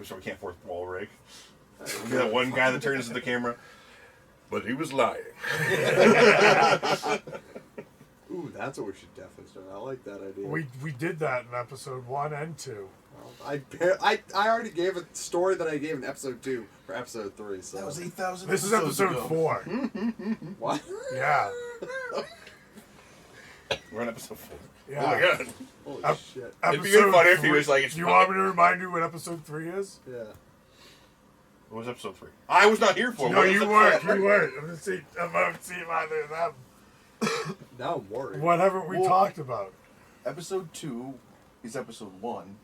So we can't fourth wall break. That one guy that turns to the camera, but he was lying. Ooh, that's what we should definitely start. I like that idea. We did that in episode 1 and 2. Well, I already gave a story that I gave in episode 2 for episode 3. So That was 8,000. This is episode 4. What? Yeah. We're on episode 4. Yeah. Oh my god. Holy shit. It'd be good fun if he was like, it's Do you fine. want me to remind you what episode 3 is? Yeah. What was episode 3? I was not here for it. No, What you was weren't. it? You weren't. I'm going to see if either of them. Now I'm worried. Whatever we talked about. Episode 2 is episode 1.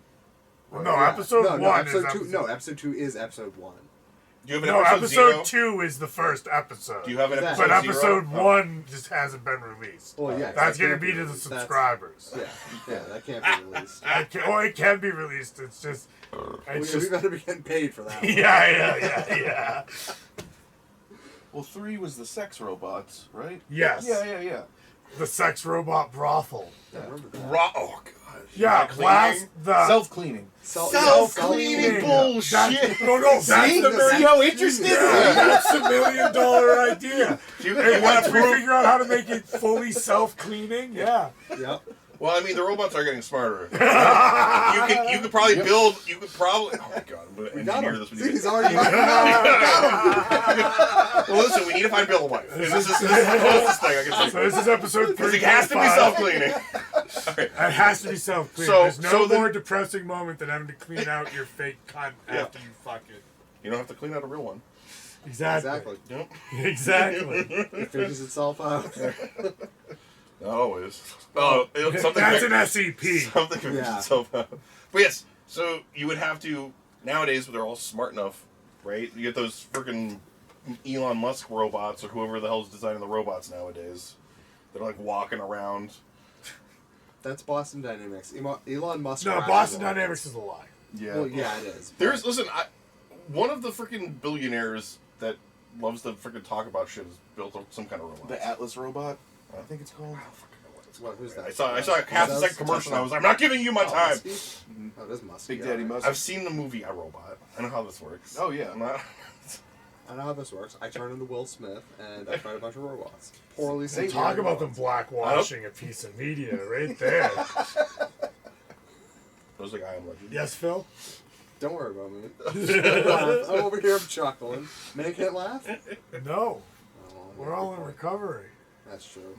Well, no, episode 1 episode is 2. episode... No, episode 2 is episode 1. Do you have an No, episode episode 2 is the first episode. Do you have an episode But 0? episode 1 just hasn't been released. Well, yeah. That's that going to can't be to the released. subscribers. Yeah, that can't be released. It can be released. It's just... We better be getting paid for that. Yeah. Well, 3 was the sex robots, right? Yes. Yeah. The sex robot brothel. Yeah, I remember that. Oh god. Yeah, last the Self-cleaning. Self-cleaning bullshit. No, that's See how interested? that's the $1 million idea. You And want once to we prove? figure out how to make it fully self-cleaning, yeah. Yep. Well, I mean, the robots are getting smarter. You could probably build. You could probably. Oh my god, I'm gonna Got engineer him. this. See, he's already got him. Well, listen, we need to find Bill a wife. This is the closest thing I can So say. this is episode 3. It has to be self-cleaning. It has to be self-cleaning. So- There's no so the- more depressing moment than having to clean out your fake cunt after you fuck it. You don't have to clean out a real one. Exactly. Nope. Exactly. It figures itself out. Not always. Oh, something. That's an SEP. Something figures Yeah. itself out. But yes, so you would have to nowadays. They're all smart enough, right? You get those freaking Elon Musk robots or whoever the hell's designing the robots nowadays. They're like walking around. That's Boston Dynamics. Elon Musk. No, crashes Boston rockets. Dynamics is a lie. Yeah. Well, yeah, it is. There's one of the freaking billionaires that loves to freaking talk about shit has built some kind of robot. The Atlas robot, I think it's called. What, who's that? I saw half a second commercial and I was like, I'm not giving you my time. Oh, it is Musk. Big yeah, Daddy right. Musk. I've seen the movie I, Robot. I know how this works. Oh, yeah. I'm not... I know how this works. I turn into Will Smith and I fight a bunch of robots. Poorly Hey, CGI talk about them robots. blackwashing a piece of media right there. Those like I Am Legend. Yes, Phil? Don't worry about me. I'm over here chuckling. Man can't laugh? No. Oh, We're all in recovery. That's true.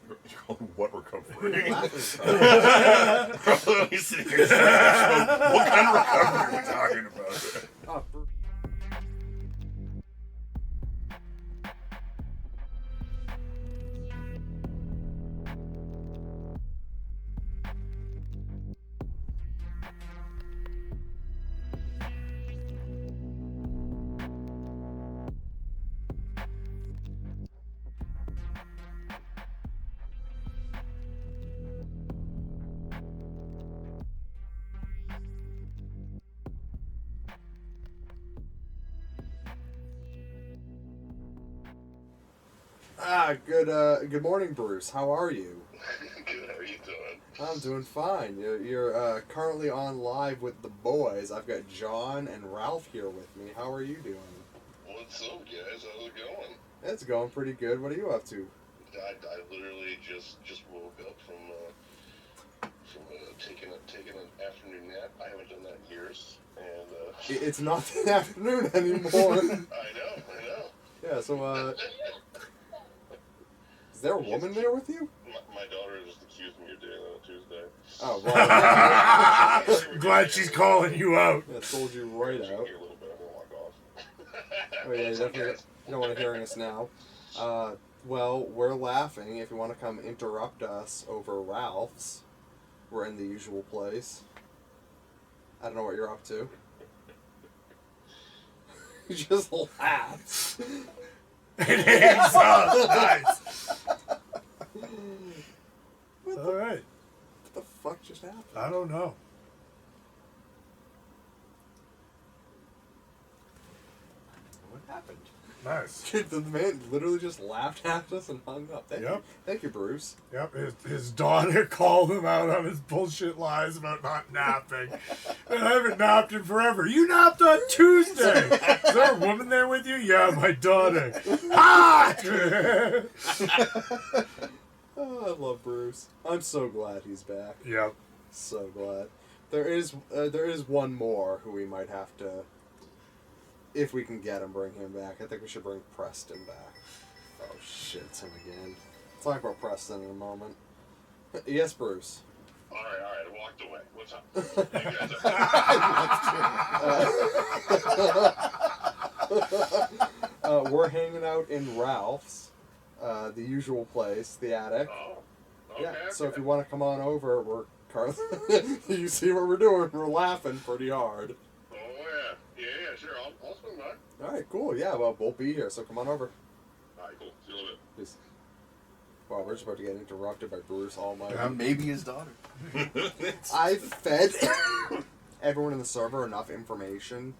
You're calling what recovery? Laughing. He's sitting here smoke. What kind of recovery are we talking about? Oh, good morning, Bruce. How are you? Good, how are you doing? I'm doing fine. You're currently on live with the boys. I've got John and Ralph here with me. How are you doing? What's up, guys? How's it going? It's going pretty good. What are you up to? I literally just woke up from taking an afternoon nap. I haven't done that in years, and It's not the afternoon anymore. I know. Yeah, so, is there a woman there with you? My daughter just accused me of doing that on Tuesday. Oh, well. Glad she's calling you out. Yeah, told you right She can out. hear a little bit. I'm gonna walk off. Oh, yeah, What's up, definitely. guys? You don't want to hearing us now. Well, we're laughing. If you want to come interrupt us over Ralph's, we're in the usual place. I don't know what you're up to. You just laugh. It hangs up. Nice. All right. What the fuck just happened? I don't know. What happened? Nice. The man literally just laughed at us and hung up. Thank you, Bruce. Yep, his daughter called him out on his bullshit lies about not napping. And I haven't napped in forever. You napped on Tuesday. Is there a woman there with you? Yeah, my daughter. Ha! Oh, I love Bruce. I'm so glad he's back. Yep. So glad. There is one more who we might have to, if we can get him, bring him back. I think we should bring Preston back. Oh shit, it's him again. Let's talk about Preston in a moment. Yes, Bruce. All right, I walked away. What's up? You guys are... We're hanging out in Ralph's, the usual place, the attic. Oh, okay. Yeah. So if you want to come on over, you see what we're doing? We're laughing pretty hard. Oh yeah, sure. I'll swing by. All right, cool. Yeah, well, we'll be here, so come on over. All right, cool. See you in a little bit. Peace. Wow, we're just about to get interrupted by Bruce Almighty. Maybe his daughter. I've fed everyone in the server enough information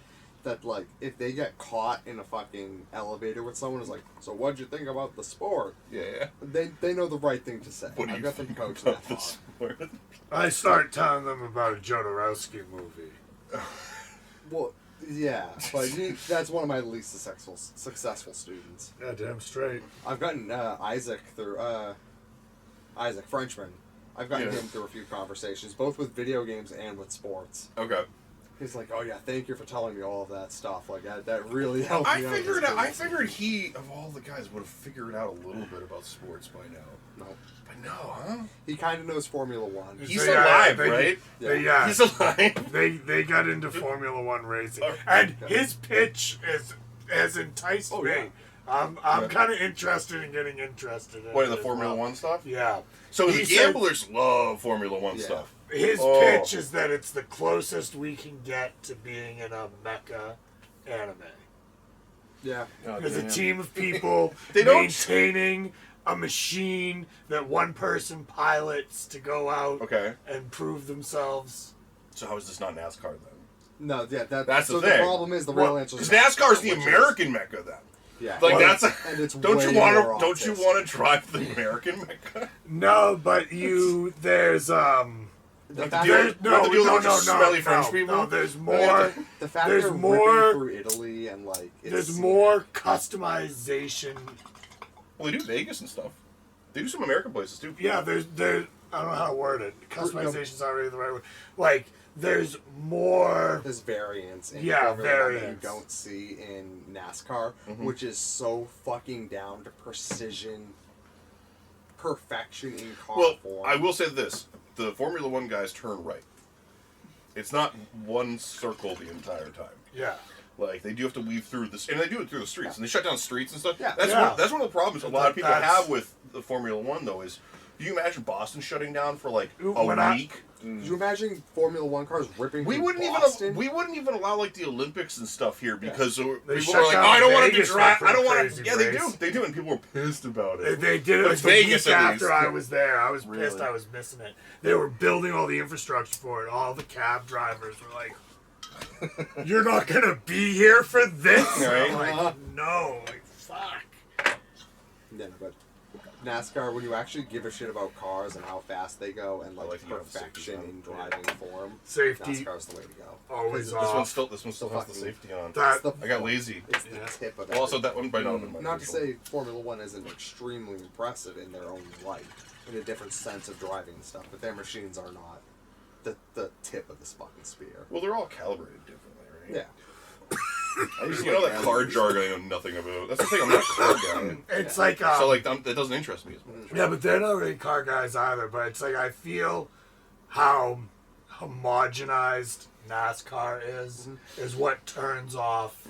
that, like, if they get caught in a fucking elevator with someone who's like, so what'd you think about the sport? Yeah. They know the right thing to say. What do I've you got them think coached about that the far. sport? I start telling them about a Jodorowsky movie. Well, yeah, but that's one of my least successful students. Yeah, damn straight. I've gotten Isaac through Isaac Frenchman. I've gotten him through a few conversations, both with video games and with sports. Okay. He's like, "Oh yeah, thank you for telling me all of that stuff. Like that really helped me out." I figured he, of all the guys, would have figured out a little bit about sports by now. No, But no, huh? he kind of knows Formula One. He's They- alive, they- right? Yeah. He's alive. They got into Formula One racing, Oh, and his pitch has enticed Oh, me. yeah. I'm kind of interested in getting interested in What, it the as Formula well. One stuff? Yeah. So He the said gamblers love Formula One stuff. His Oh. pitch is that it's the closest we can get to being in a mecha anime. Yeah, There's a team of people They don't- maintaining a machine that one person pilots to go out Okay. and prove themselves. So how is this not NASCAR then? no, yeah, That's so the thing. problem is the real answer Because is NASCAR is the which American Mecca then. Yeah, Like well, that's and it's don't way you want more to don't you autistic. want to drive the American Mecca? No, but there's The Like fact the there's deal- no, not the deal with no, a bunch no, of no, smelly no, French people? no, there's more. the fact there's they're more- ripping through Italy and like it's There's more customization. Well, they do Vegas and stuff. They do some American places too. Yeah, there's I don't know how to word it. Customization's already the right word. Like there's more. There's variance in Yeah, Formula One that you variance. don't see in NASCAR, which is so fucking down to precision, perfection in car Well, form. I will say this: the Formula One guys turn right. It's not one circle the entire time. Yeah. Like they do have to weave through this, and they do it through the streets, and they shut down streets and stuff. Yeah. That's one of the problems a lot of people That's- have with the Formula One though. Is do you imagine Boston shutting down for like a When I- week? Could you imagine Formula One cars ripping We through wouldn't Boston? even allow like the Olympics and stuff here because people They were shut like, down oh, I don't want to Vegas drive. for I don't a want to. crazy Yeah, race. they do, and people were pissed about it. They did But it it's the Vegas week at after least. I was there. I was pissed Really? I was missing it. They were building all the infrastructure for it. All the cab drivers were like, "You're not gonna be here for this." Right. I'm like, no, like fuck. Yeah, no, but NASCAR, when you actually give a shit about cars and how fast they go and like, like to get on the safety perfection zone. in driving form, Safety NASCAR's the way to go. always This on. This one still has the safety on. That It's the, I got lazy. it's the Yeah. tip of it. Well, also that one by not have been my Not to personal. say Formula One isn't extremely impressive in their own right, in a different sense of driving and stuff, but their machines are not the tip of this fucking spear. Well, they're all calibrated differently, right? Yeah. I used to You know like that car jargon I know nothing about. That's the thing. I'm not a car guy. it's like So like that doesn't interest me as much. yeah, but they're not really car guys either. But it's like I feel how homogenized NASCAR is what turns off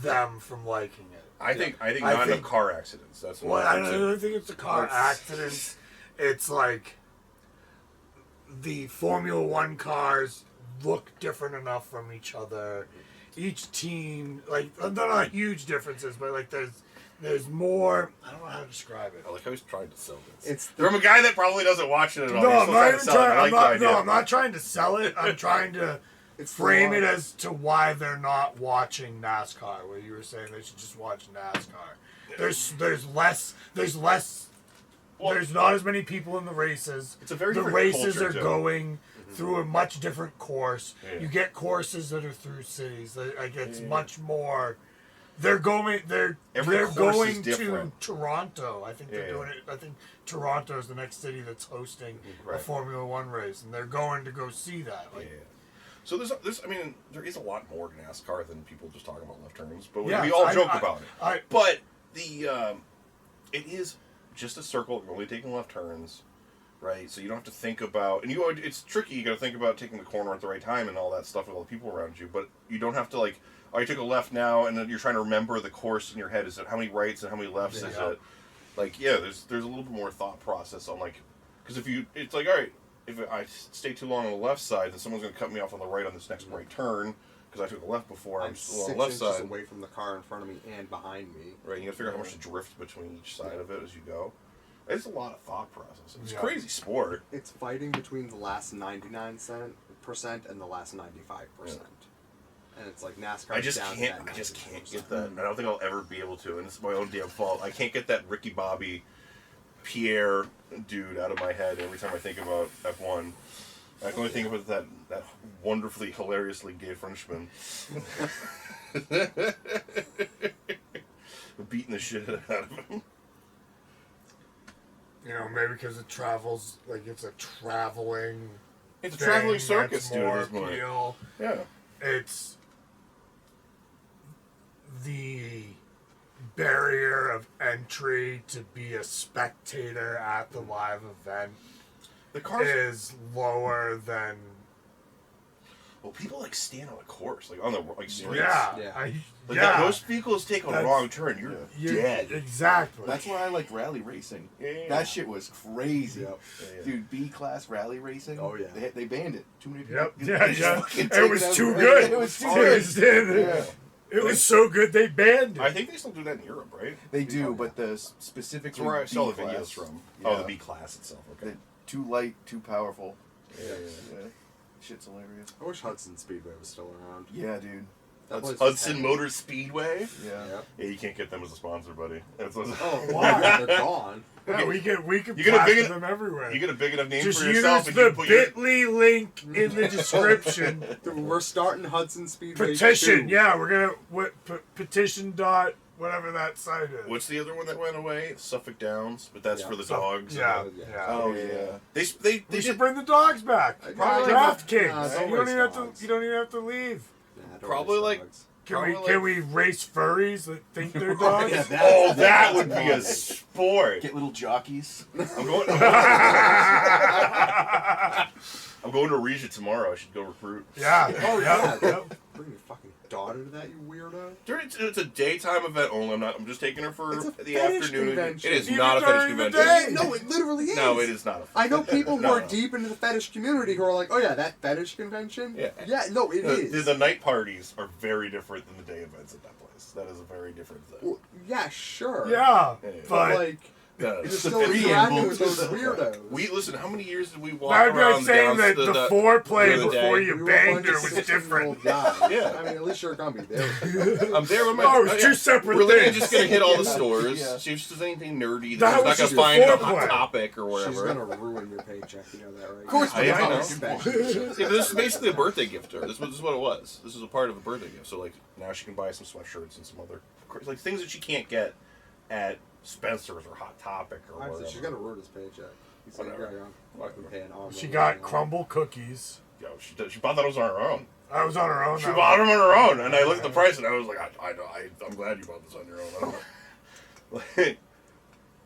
them from liking it. I think I not think- enough car accidents. That's what Well, I I'm saying. don't think it's the car accidents. It's like the Formula One cars look different enough from each other. Each team, like, they're not huge differences, but like there's more. I don't know how to describe it. I like how he's trying to sell this. It's From a guy that probably doesn't watch it at all. No, He's I'm still not trying even to sell it. I trying. like the idea. I'm not trying to sell it. I'm trying to frame it as to why they're not watching NASCAR. Where you were saying they should just watch NASCAR. There's less. Well, There's not as many people in the races. It's a very the different races culture, are too. going through a much different course. Yeah. You get courses that are through cities. Like it's much more. They're going. Every They're course going is different. to Toronto. I think they're Yeah. doing it. I think Toronto is the next city that's hosting a Right. Formula One race, and they're going to go see that. Like, Yeah. So there's, I mean, there is a lot more to NASCAR than people just talking about left turns, but Yeah, we all joke I- about it. But it is just a circle. You're only taking left turns, right? So you don't have to think about, and it's tricky. You got to think about taking the corner at the right time and all that stuff with all the people around you. But you don't have to like, oh, I took a left now, and then you're trying to remember the course in your head. Is it how many rights and how many lefts is it? Like, yeah, there's a little bit more thought process on like, because it's like, all right, if I stay too long on the left side, then someone's going to cut me off on the right on this next right turn because I took a left before. I'm still on the left 6 inches side. away from the car in front of me and behind me. Right, you got to figure out how much to drift between each side of it as you go. It's a lot of thought process. It's a crazy sport. It's fighting between the last 99% and the last 95%. And it's like NASCAR. I just can't get that. I don't think I'll ever be able to, and it's my own damn fault. I can't get that Ricky Bobby, Pierre dude out of my head every time I think about F1. I can only think about that wonderfully, hilariously gay Frenchman. Beating the shit out of him. you know, maybe because it travels, like it's a traveling. It's a traveling circus, that's dude. more At this point. appeal. Yeah. It's the barrier of entry to be a spectator at the live event The cars. is lower than Well, people like stand on a course, like on the streets. Yeah. Those vehicles take a wrong turn. You're dead. Exactly. That's why I like rally racing. Yeah. That shit was crazy. Yep. Yeah. Dude, B-class rally racing. Oh, yeah. They banned it. Too many people. Yep. They Yeah. just Yeah. fucking It take was out. too good. It was too It good. was- It was so good they banned it. I think they still do that in Europe, right? They do, but specifically That's where I saw the B-class. videos from. Yeah. Oh, the B class itself. Okay. They're too light, too powerful. Yeah. Shit's hilarious. I wish Hudson Speedway was still around. Yeah, dude. That place was Hudson heavy. Motor Speedway. Yeah. Yep. Yeah, you can't get them as a sponsor, buddy. Oh, Why? yeah, they're gone. Yeah, we can You get a plaster big- them everywhere. You get a big enough name Just for use yourself, and the you put your Bitly link in the description. Dude, we're starting Hudson Speedway. Petition, 2. yeah, we're gonna petition dot whatever that site is. What's the other one that went away? Suffolk Downs, but that's Yeah. for the So- dogs. Yeah, Yeah. yeah. Oh, yeah. They We should did bring the dogs back. Probably DraftKings. Nah, don't you don't race even have dogs. to. You don't even have to leave. Nah, don't Probably race like- dogs. Can we race furries that think they're Oh, dogs? yeah, Oh, that would be a sport. Get little jockeys. I'm going. I'm going to Regia tomorrow. I should go recruit. Yeah. Oh, yeah. yeah. Bring your fucking daughter to that, you weirdo. Dude, it's a daytime event only. I'm just taking her for It's a the fetish afternoon. convention. It is Even not a fetish during the convention. day. No, it literally is. No, it is not. I know people who No, are no. deep into the fetish community who are like, oh yeah, that fetish convention? Yeah. Yeah, no, it is. The night parties are very different than the day events at that place. That is a very different thing. Well, yeah, sure. Yeah. Yeah. But But like, No, you're it's still a interacting preamble with to those the- weirdos. We listen. How many years did we walk I'm around just saying down that the the foreplay the other day? before We you were a banged bunch her of was 16-year-old different. guys. Yeah. I mean, at least you're gonna be there. I'm there with my. Oh, it's two separate We're literally things. just gonna hit all the stores. Yeah. See if there's anything nerdy That that was she's just not gonna find a foreplay. hot topic or She's whatever. gonna ruin your paycheck. You know that, right? Of course we I know. Special. This is basically a birthday gift to her. This is what it was. This is a part of a birthday gift. So like now she can buy some sweatshirts and some other like things that she can't get at Spencer's or Hot Topic or Honestly, whatever. she's gonna ruin his paycheck. He's like, Whatever. yeah, I'm fucking paying arm. She got crumble cookies. Yo, she bought those on her own. I was on her own. She bought them on her own, and I looked at the price, and I was like, I'm glad you bought this on your own. I, don't know. I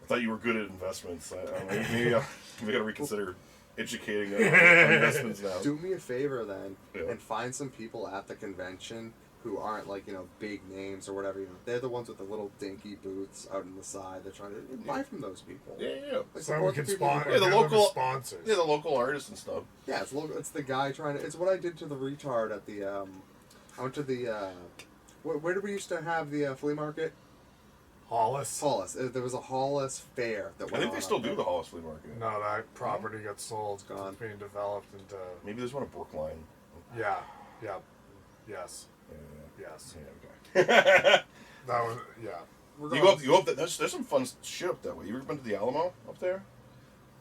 thought you were good at investments. Maybe gotta reconsider educating on investments now. Do me a favor then, Yeah. and find some people at the convention who aren't like, you know, big names or whatever. You know, they're the ones with the little dinky boots out on the side. They're trying to buy from those people. Yeah. Like, So we support can the people sponsor. who- Yeah, the local- sponsors. Yeah, the local artists and stuff. Yeah, it's local. It's the guy trying to. It's what I did to the retard at the. I went to the. Where did we used to have the flea market? Hollis. Hollis. There was a Hollis fair that I went think they on still up do there. the Hollis Flea Market. No, that property got sold. It's gone. It's being developed into. Maybe there's one at Brookline. Yeah. Yeah. Yes. Yeah. Yes. Yeah. Okay. That was yeah. You go up. There's some fun shit up that way. You ever been to the Alamo up there?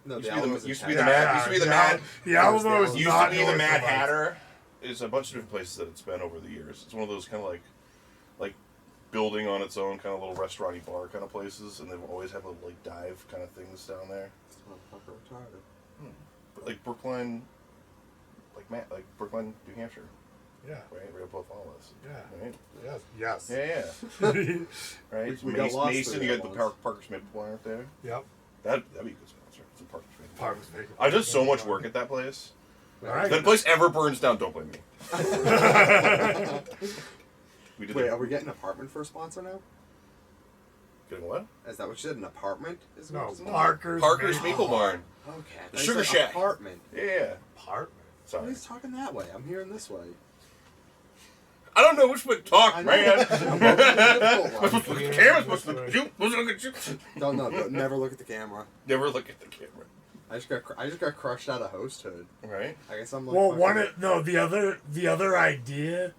No, Used the to be the- Alamo's in used to be the Texas. Mad- used to be the Mad- The Alamo is Used not to be the north Mad of us. Hatter. There's a bunch of different places that it's been over the years. It's one of those kind of like building on its own kind of little restaurant-y bar kind of places, and they've always had little like dive kind of things down there. This motherfucker retarded. But like Brookline, like Brookline, New Hampshire, Yeah. right above all this. Yeah. Right. Yes. Yeah. Right. We got lost Mason, through you that got the once. Parker's Maple Bar up there. Yep. That'd be a good sponsor. It's a Parker's Maple Bar. Parker's Maple I did Bar. so much work at that place. All right. If that place ever burns down, don't blame me. We did Wait, the- are we getting an apartment for a sponsor now? Getting what? Is that what you said? An apartment? Is No, what it's Parker's Maple Barn. Okay. The I Sugar said Shack. Apartment. Yeah. Apartment. Sorry. He's talking that way. I'm hearing this way. I don't know which way to talk, I know. man. I'm going with the difficult one. The camera's supposed to look at you. Don't never look at the camera. Never look at the camera. I just got crushed out of hosthood. Right? I guess I'm like. Well, fucking- the other idea,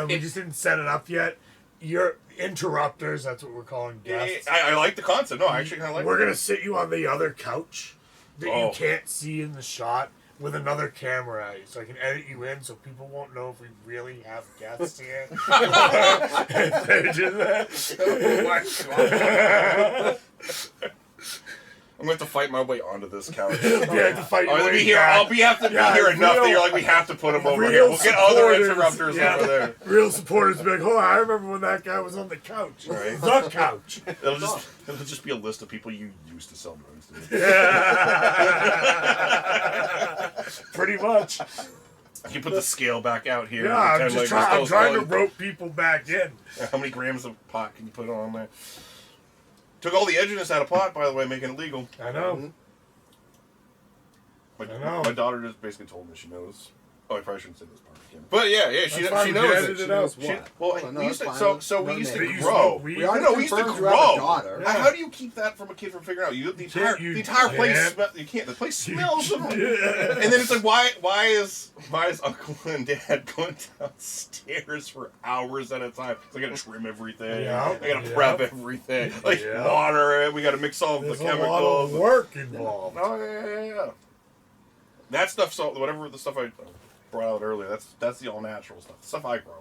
we just didn't set it up yet. Your interrupters, that's what we're calling guests. I like the concept. No, I actually kind of like We're it. gonna sit you on the other couch that Oh. you can't see in the shot with another camera at you, so I can edit you in, so people won't know if we really have guests here. If they do that. I'm going to have to fight my way onto this couch. You have to fight your I'll way be here. back. Have to be Yeah, here enough that real- you're like, we have to put him over real here. We'll get other supporters, interrupters yeah. over there. Real supporters be like, oh, I remember when that guy was on the couch. Right. The couch. It'll just be a list of people you used to sell drugs to. Pretty much. You can put the scale back out here. Yeah, I'm pretend just like trying. we're I'm still trying to selling. rope people back in. How many grams of pot can you put on there? Took all the edginess out of pot, by the way, making it legal. I know. I know. My daughter just basically told me she knows. Oh, I probably shouldn't say this part again. But yeah, That's she fine, we can knows edit it. it She knows out. She, what? well, Oh, no, we used that's to, fine. so No we used to name. They used to grow. smoke weed. We already No, we used to confirmed you have a grow. daughter. Yeah. How do you keep that from a kid from figuring out? The You entire place can't. you can't. The place smells. Yeah. And then it's like, why is Uncle and Dad going downstairs for hours at a time? So I gotta trim everything. Yeah. I gotta Yeah. prep everything. Like Yeah. water it. We gotta mix all of There's the a chemicals. lot of work involved. Oh yeah. That stuff. So whatever the stuff I brought out earlier, that's the all natural stuff. The stuff I grow.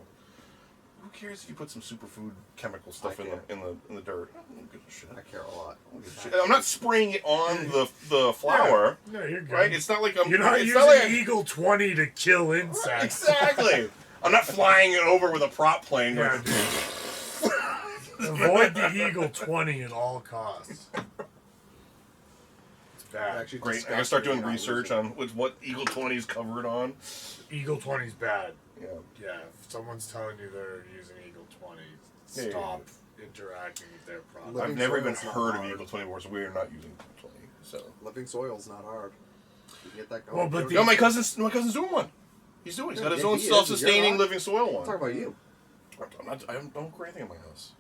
Who cares if you put some superfood chemical stuff I in care. the dirt? I don't give a shit. I care a lot. I don't give a shit. I'm not spraying it on the flower, No, you're good. right? It's not like I'm. You're not it's using not like Eagle 20 to kill insects. Exactly. I'm not flying it over with a prop plane. Yeah. Like, Avoid the Eagle 20 at all costs. It's bad. Actually, great. I'm gonna start doing research on what Eagle 20 is covered on. Eagle 20's bad. Yeah. Yeah, if someone's telling you they're using Eagle 20, Yeah. stop interacting with their product. Living I've never even soil's not heard of hard. Eagle 20 before, so we're not using Eagle 20. So. Living soil's not hard. You can get that going. Well, but Don't- the- No, my cousin's doing one. He's doing. He's got his Yeah, own he is. self-sustaining You're living soil one. Talk about you. I don't grow anything in my house.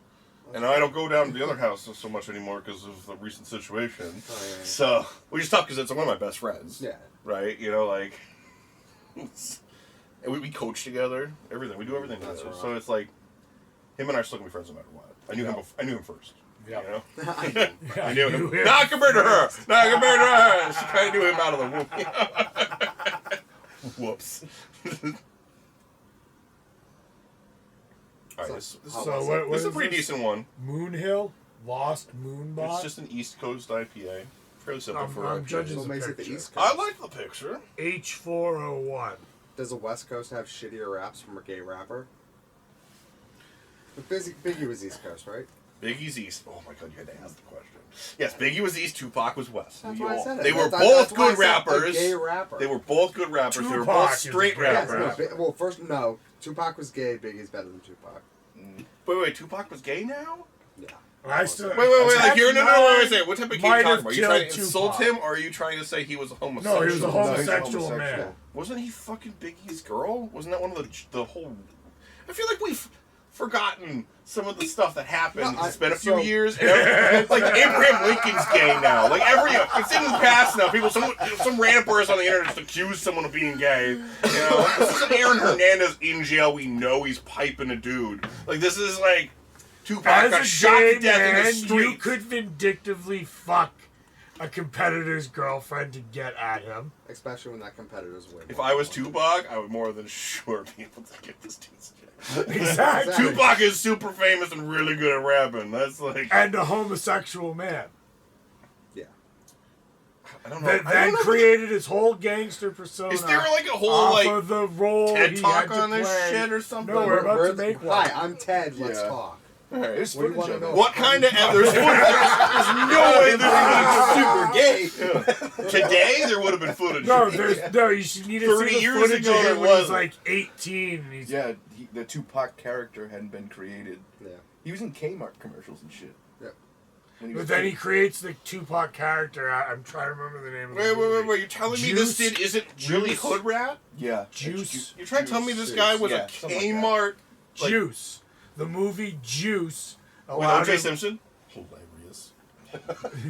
And I don't go down to the other house so much anymore because of the recent situation. Oh, yeah. So, which is tough because it's one of my best friends. Yeah. Right? You know, like, and we coach together, everything. We do everything That's together. right. So it's like, him and I are still gonna be friends no matter what. I knew him first. Yeah. You know? I know. Yeah, I knew him. you- Not compared to her. Not compared to her. She kind of knew him out of the womb. Whoops. All right, this So is what this is a is pretty this? decent one. Moonhill? Lost Moonbot? It's just an East Coast IPA. Fairly simple I'm for I'm IPA. judging What the makes it the picture. East Coast? I like the picture. H401. Does the West Coast have shittier raps from a gay rapper? But Biggie was East Coast, right? Biggie's East. Oh my god, you had to ask the question. Yes, Biggie was East, Tupac was West. That's You why I all- said it. They were That's both why I good said a rappers. gay rapper. They were both good rappers. They were Tupac both is straight a Yes, great rappers. rapper. well, first, no. Tupac was gay. Biggie's better than Tupac. Wait, Tupac was gay now? Yeah. I still, Wait, like you're wait. What type of gay Might you talking have about? Are you trying to killed insult Tupac. him, or are you trying to say he was a homosexual? No, he was a No, he's homosexual homosexual. man. Wasn't he fucking Biggie's girl? Wasn't that one of the whole? I feel like we've forgotten some of the stuff that happened. No, It's been a few so- years. And like Abraham Lincoln's gay now. Like it's in the past now. Some random person on the internet just accused someone of being gay. You know, this isn't Aaron Hernandez in jail. We know he's piping a dude. Like this is like Tupac As got a shot gay to death in the man, street. you could vindictively fuck a competitor's girlfriend to get at him. Especially when that competitor's winning. If I was Tupac, I would more than sure be able to get this dude's jail. Exactly. Tupac is super famous and really good at rapping. That's like And a homosexual man. Yeah. I don't know. That I don't then know created his whole gangster persona. Is there like a whole off like of the role TED he talk had to on this play? shit or something? No, we're about to make one. Hi, I'm Ted. Let's Yeah. talk. Alright. There's What do you footage wanna of know? it. What kind of there's no way this is super gay. Today there would have been footage. No, you should need to 30 see the years footage ago, of there him when he's wasn't. like 18 and he's Yeah, the Tupac character hadn't been created. Yeah. He was in Kmart commercials and shit. Yeah. When but was then a he kid. creates the Tupac character. I'm trying to remember the name of the Wait, movie. you're telling me this Juice? dude isn't really Juice? hood rat? Yeah. Juice. You're trying to tell me this guy was Yeah, a something like Kmart like, Juice. The movie Juice. with allowed O.J. him- Simpson? Hilarious.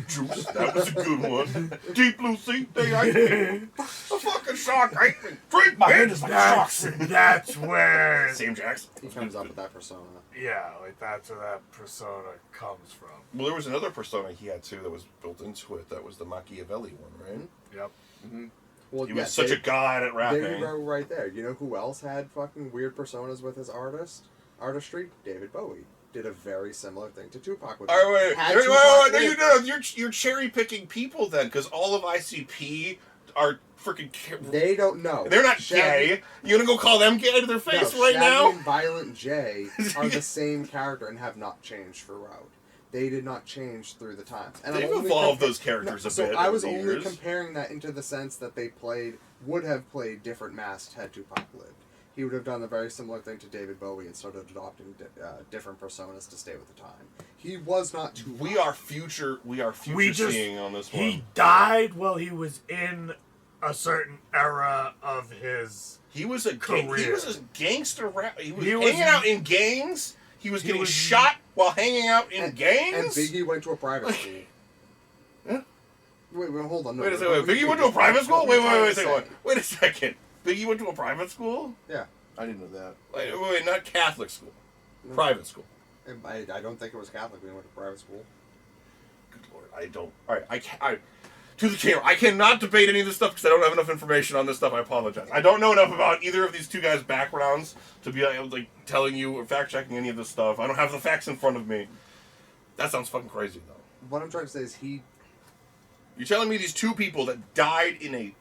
Juice, that was a good one. Deep Blue Sea, they ate me. A fucking shark ate me. Drink My me. hand is like a shark. That's where, Sam Jackson. He comes up with that persona. yeah, like that's where that persona comes from. Well, there was another persona he had too that was built into it. That was the Machiavelli one, right? Yep. Well, He was such a god at rapping. There you go, right there. You know who else had fucking weird personas with his artistry? David Bowie did a very similar thing to Tupac. With All right, wait. Had No, Tupac no, lived- you're cherry picking people then, because all of ICP are freaking. They don't know. They're not Shaggy- gay. You gonna go call them gay to their face no, right Shaggy now? and Violent J are the same character and have not changed throughout. They did not change through the times. And I'm They've only evolved those characters a so bit. I over was the only years. comparing that into the sense that they would have played different masks had Tupac lived. He would have done a very similar thing to David Bowie and started adopting different personas to stay with the time. He was not Tupac. We are future seeing on this one. He died while he was in a certain era of his. He was a gangster rap. He was He was- hanging out in gangs. He was getting was- shot while hanging out in gangs. And Biggie went to a private school. Huh? Wait, hold on. No, Wait a no, second. no, Biggie went to a private school. what Wait, are you wait, trying to say? wait a second. Biggie went to a private school. Yeah. I didn't know that. Wait, not Catholic school. No. Private school. I don't think it was Catholic when he went to private school. Good lord, I don't. All right, to the camera. I cannot debate any of this stuff because I don't have enough information on this stuff. I apologize. I don't know enough about either of these two guys' backgrounds to be like telling you or fact checking any of this stuff. I don't have the facts in front of me. That sounds fucking crazy though. What I'm trying to say is You're telling me these two people that died in a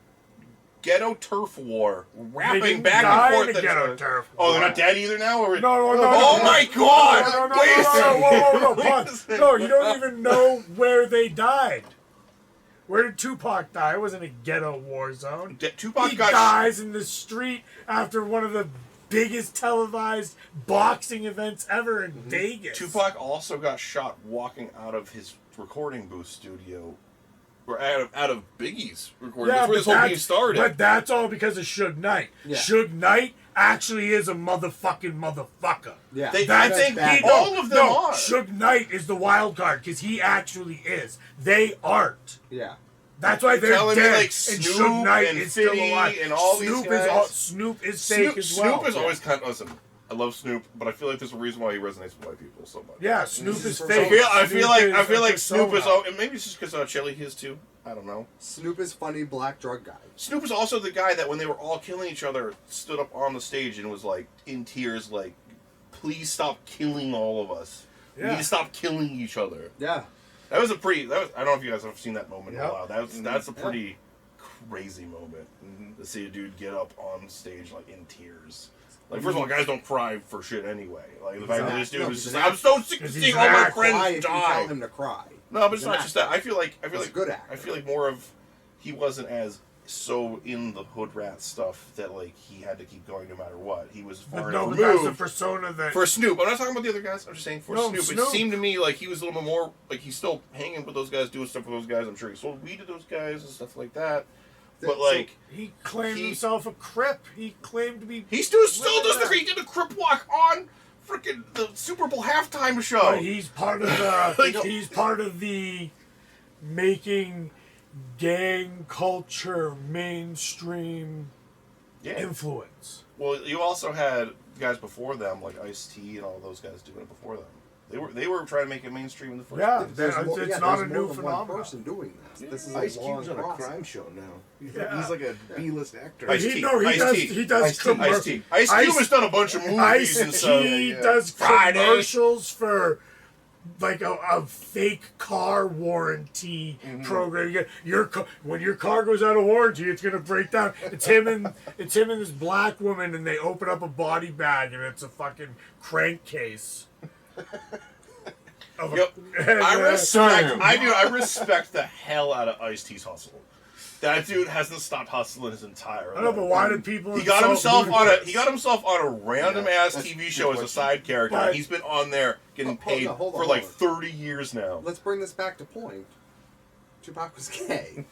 ghetto turf war, rapping didn't back die and in forth. a ghetto turf Oh, they're war. not dead either now? Or... No, Oh my god! No, Wait a second. whoa, Wait a pause. second. No, you don't even know where they died. Where did Tupac die? It wasn't a ghetto war zone. Tupac He got dies in the street after one of the biggest televised boxing events ever in Vegas. Tupac also got shot walking out of his recording booth studio, or out of Biggie's recording. That's where this whole thing started. But that's all because of Suge Knight. Yeah. Suge Knight actually is a motherfucker. Yeah. I think all of them are. Suge Knight is the wild card because he actually is. They aren't. Yeah. That's why they're telling me, dead. like, and Snoop Suge Knight and is still Fitty alive. and all these guys. Snoop is fake as well. Snoop is always kind of listen. I love Snoop, but I feel like there's a reason why he resonates with white people so much. Yeah, Snoop is I fake. I feel like is Snoop is. persona. And maybe it's just because Chili his too. I don't know. Snoop is funny black drug guy. Snoop is also the guy that when they were all killing each other, stood up on the stage and was like in tears, like, "Please stop killing all of us. We need Yeah. to stop killing each other." Yeah. That was a pretty. I don't know if you guys have seen that moment in Yep. a while. That's a pretty crazy moment to see a dude get up on stage like in tears. Like, first of all, guys don't cry for shit anyway. Like the fact that this dude No, was he's just an like, "I'm so sick of Because he's seeing an all my actor. Why friends if you tell die." him to cry? No, but it's He's an not just that. actor. I feel like He's a good actor. I feel like more of he wasn't as so in the hood rat stuff that like he had to keep going no matter what. He was far But enough no, but that's the removed. persona that. For Snoop, I'm not talking about the other guys. I'm just saying for No, Snoop, Snoop. it seemed to me like he was a little bit more like he's still hanging with those guys, doing stuff with those guys. I'm sure he sold weed to those guys and stuff like that. But So- like He claimed He- himself a Crip. He claimed to be. he still does the he did a crip walk on freaking the Super Bowl halftime show. But he's part of the. He's part of the making gang culture mainstream influence. Well, you also had guys before them like Ice-T and all those guys doing it before them. They were trying to make it mainstream in the first Yeah, place. it's not a new One phenomenon. person doing this. This is Ice a long Cube's on a process. crime show now. Yeah. He's like a B-list actor. Ice-T. He does Ice-T. commercials. Ice Cube has done a bunch of movies and stuff. Ice-T does Friday. commercials for like a fake car warranty program. When your car goes out of warranty, it's gonna break down. It's him and this black woman, and they open up a body bag, and it's a fucking crankcase. I respect the hell out of Ice-T's hustle. That dude hasn't stopped hustling his entire life. I know, but why did people? He got himself on a random ass TV show as a side character. But- And he's been on there getting paid hold on, for like hold on. 30 years now. Let's bring this back to point. Tupac was gay.